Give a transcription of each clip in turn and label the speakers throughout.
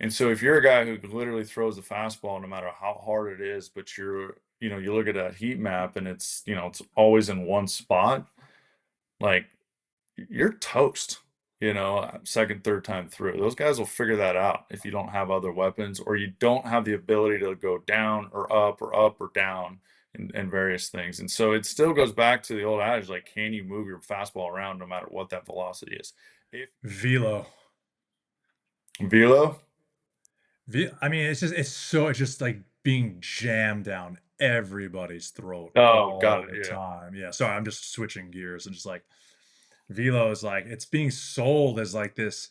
Speaker 1: And so if you're a guy who literally throws the fastball no matter how hard it is, but you look at that heat map and it's always in one spot, like you're toast, second, third time through. Those guys will figure that out if you don't have other weapons or you don't have the ability to go down or up or down and various things. And so it still goes back to the old adage, like, can you move your fastball around no matter what that velocity is? If
Speaker 2: Velo.
Speaker 1: velo,
Speaker 2: I mean, it's just like being jammed down everybody's throat
Speaker 1: oh, got
Speaker 2: all
Speaker 1: it,
Speaker 2: the
Speaker 1: yeah.
Speaker 2: time. Yeah, sorry, I'm just switching gears and just like Velo is like it's being sold as like this,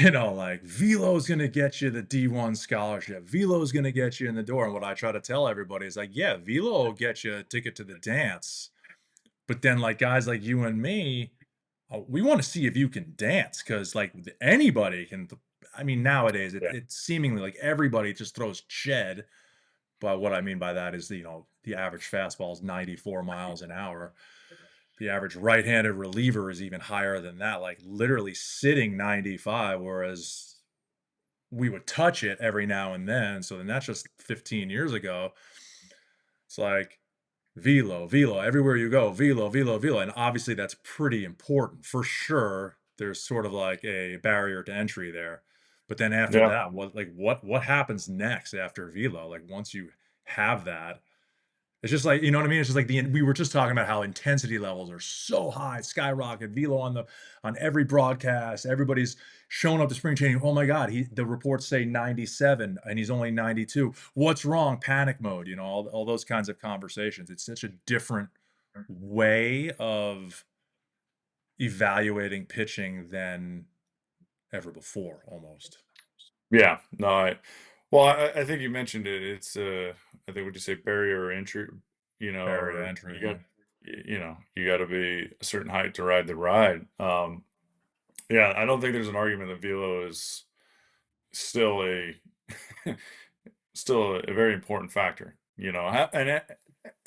Speaker 2: like Velo's gonna get you the D1 scholarship. Velo's gonna get you in the door. And what I try to tell everybody is like, yeah, Velo will get you a ticket to the dance. But then like guys like you and me, we want to see if you can dance because like anybody can. I mean, nowadays
Speaker 1: Yeah.
Speaker 2: it's seemingly like everybody just throws shed. But what I mean by that is, the average fastball is 94 miles an hour. The average right-handed reliever is even higher than that, like literally sitting 95, whereas we would touch it every now and then. So then that's just 15 years ago. It's like velo, velo, everywhere you go, velo, velo, velo. And obviously that's pretty important for sure. There's sort of like a barrier to entry there. But then after
Speaker 1: Yeah.
Speaker 2: that, what happens next after velo? Like once you have that, it's just like, you know what I mean? It's just like we were just talking about how intensity levels are so high, skyrocket, velo on every broadcast. Everybody's showing up to spring training. Oh my God, the reports say 97 and he's only 92. What's wrong? Panic mode, all those kinds of conversations. It's such a different way of evaluating pitching than ever before, almost.
Speaker 1: Yeah. No, I think you mentioned it. I think, would you say barrier entry,
Speaker 2: Barrier to
Speaker 1: or
Speaker 2: entry, yeah.
Speaker 1: you got to be a certain height to ride the ride. Yeah, I don't think there's an argument that velo is still a still a very important factor,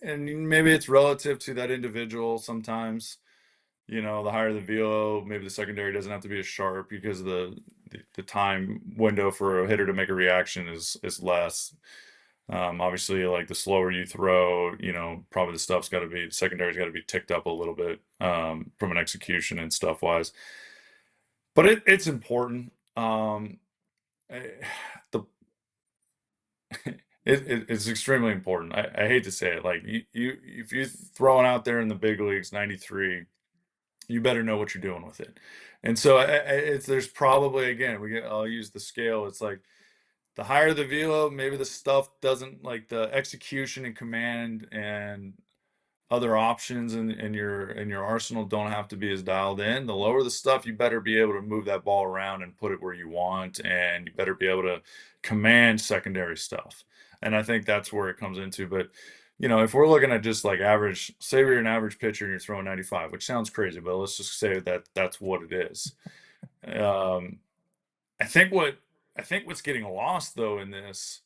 Speaker 1: and maybe it's relative to that individual sometimes. The higher the velo, maybe the secondary doesn't have to be as sharp because the time window for a hitter to make a reaction is less. Obviously, like the slower you throw, probably the secondary's got to be ticked up a little bit from an execution and stuff wise. But it's important. Eh, the it's extremely important. I hate to say it, like you if you're throwing out there in the big leagues 93, you better know what you're doing with it. And so there's probably, again, I'll use the scale. It's like the higher the velo, maybe the stuff doesn't, like the execution and command and other options in your arsenal don't have to be as dialed in. The lower the stuff, you better be able to move that ball around and put it where you want, and you better be able to command secondary stuff. And I think that's where it comes into. But if we're looking at just like average, say you're an average pitcher and you're throwing 95, which sounds crazy, but let's just say that that's what it is. Um, I think what's getting lost though in this,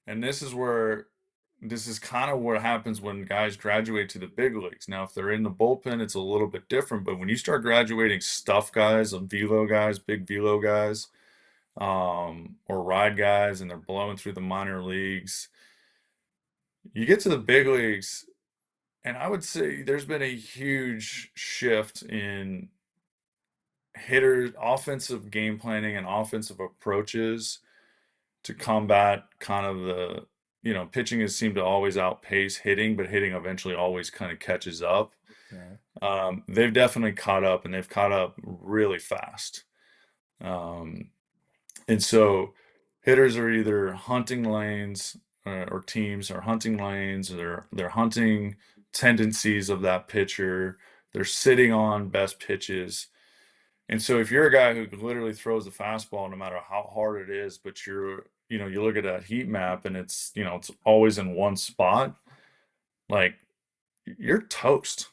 Speaker 1: and this is kind of what happens when guys graduate to the big leagues. Now, if they're in the bullpen, it's a little bit different. But when you start graduating stuff guys, velo guys, big velo guys, or ride guys, and they're blowing through the minor leagues, you get to the big leagues, and I would say there's been a huge shift in hitters, offensive game planning and offensive approaches to combat kind of pitching has seemed to always outpace hitting, but hitting eventually always kind of catches up.
Speaker 2: Right.
Speaker 1: They've definitely caught up, and they've caught up really fast. Um, and so hitters are either hunting lanes, or teams are hunting lanes, or they're hunting tendencies of that pitcher. They're sitting on best pitches. And so if you're a guy who literally throws the fastball no matter how hard it is, but you look at that heat map and it's always in one spot, like you're toast,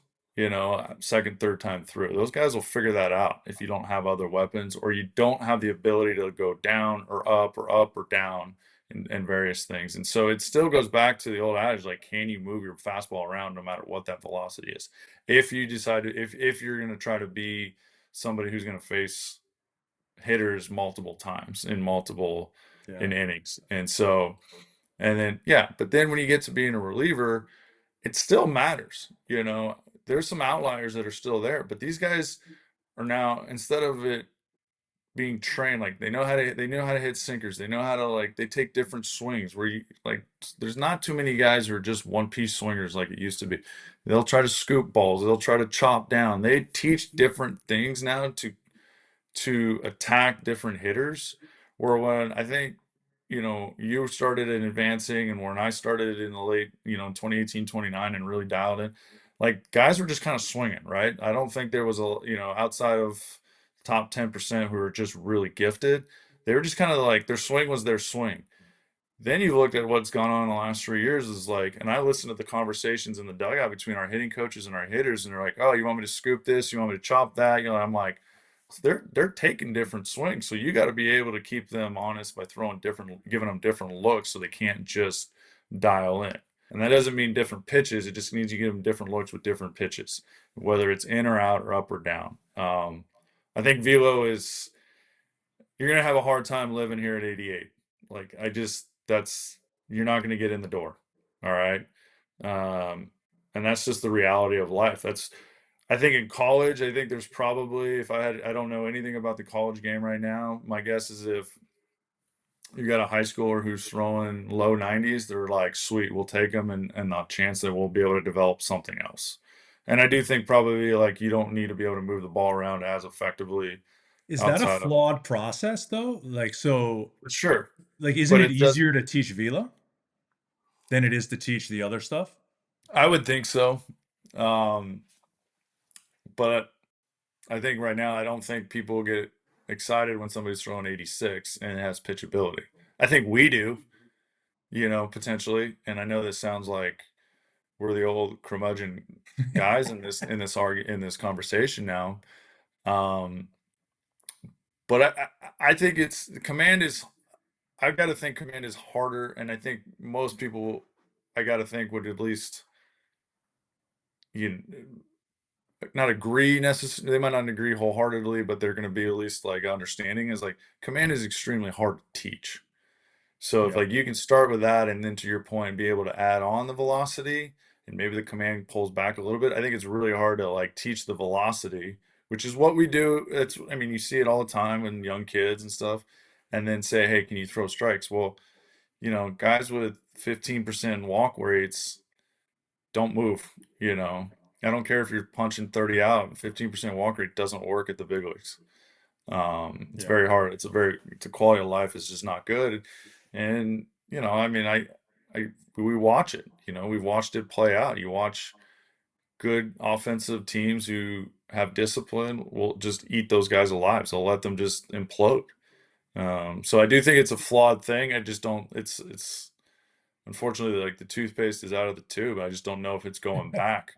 Speaker 1: second, third time through. Those guys will figure that out if you don't have other weapons or you don't have the ability to go down or up or down and various things. And so it still goes back to the old adage, like, can you move your fastball around no matter what that velocity is? If you decide if you're going to try to be somebody who's going to face hitters multiple times in multiple
Speaker 2: Yeah.
Speaker 1: in innings. And so, and then yeah, but then when you get to being a reliever, it still matters. There's some outliers that are still there, but these guys are now, instead of it being trained, like they know how to hit sinkers, they know how to, like, they take different swings where you, like, there's not too many guys who are just one piece swingers like it used to be. They'll try to scoop balls, they'll try to chop down, they teach different things now to attack different hitters. Where when I think, you started in advancing, and when I started in the late, 2018, 29, and really dialed in, like, guys were just kind of swinging, right? I don't think there was outside of top 10% who were just really gifted. They were just kind of like, their swing was their swing. Then you looked at what's gone on in the last 3 years is like, and I listened to the conversations in the dugout between our hitting coaches and our hitters, and they're like, "Oh, you want me to scoop this? You want me to chop that?" I'm like, so they're taking different swings, so you got to be able to keep them honest by giving them different looks, so they can't just dial in. And that doesn't mean different pitches; it just means you give them different looks with different pitches, whether it's in or out or up or down. I think velo is, you're gonna have a hard time living here at 88. Like, that's, you're not gonna get in the door. All right. Um, and that's just the reality of life. I think in college, I think there's probably, I don't know anything about the college game right now. My guess is if you got a high schooler who's throwing low 90s, they're like, sweet, we'll take them, and the chance that we'll be able to develop something else. And I do think probably, like, you don't need to be able to move the ball around as effectively
Speaker 2: Is that a
Speaker 1: outside of,
Speaker 2: flawed process though? Like, so,
Speaker 1: sure,
Speaker 2: like, isn't
Speaker 1: but
Speaker 2: it
Speaker 1: it does.
Speaker 2: easier to teach Vila than it is to teach the other stuff?
Speaker 1: I would think so. Um, but I think right now, I don't think people get excited when somebody's throwing 86 and has pitchability. I think we do, potentially. And I know this sounds like we're the old curmudgeon guys in this conversation now. Um, but I think it's the command is, I've got to think command is harder, and I think most people, I got to think, would at least, you not agree necessarily. They might not agree wholeheartedly, but they're going to be at least like understanding, is like, command is extremely hard to teach. So if,
Speaker 2: Yeah.
Speaker 1: like, you can start with that, and then, to your point, be able to add on the velocity, and maybe the command pulls back a little bit. I think it's really hard to, like, teach the velocity, which is what we do. I mean, you see it all the time in young kids and stuff, and then say, hey, can you throw strikes? Well, guys with 15% walk rates don't move. I don't care if you're punching 30 out, 15% walk rate doesn't work at the big leagues. It's
Speaker 2: Yeah.
Speaker 1: very hard. It's a quality of life is just not good. And, I mean, we watch it, we've watched it play out. You watch good offensive teams who have discipline will just eat those guys alive. So let them just implode. So I do think it's a flawed thing. I just don't, it's unfortunately, like, the toothpaste is out of the tube. I just don't know if it's going back.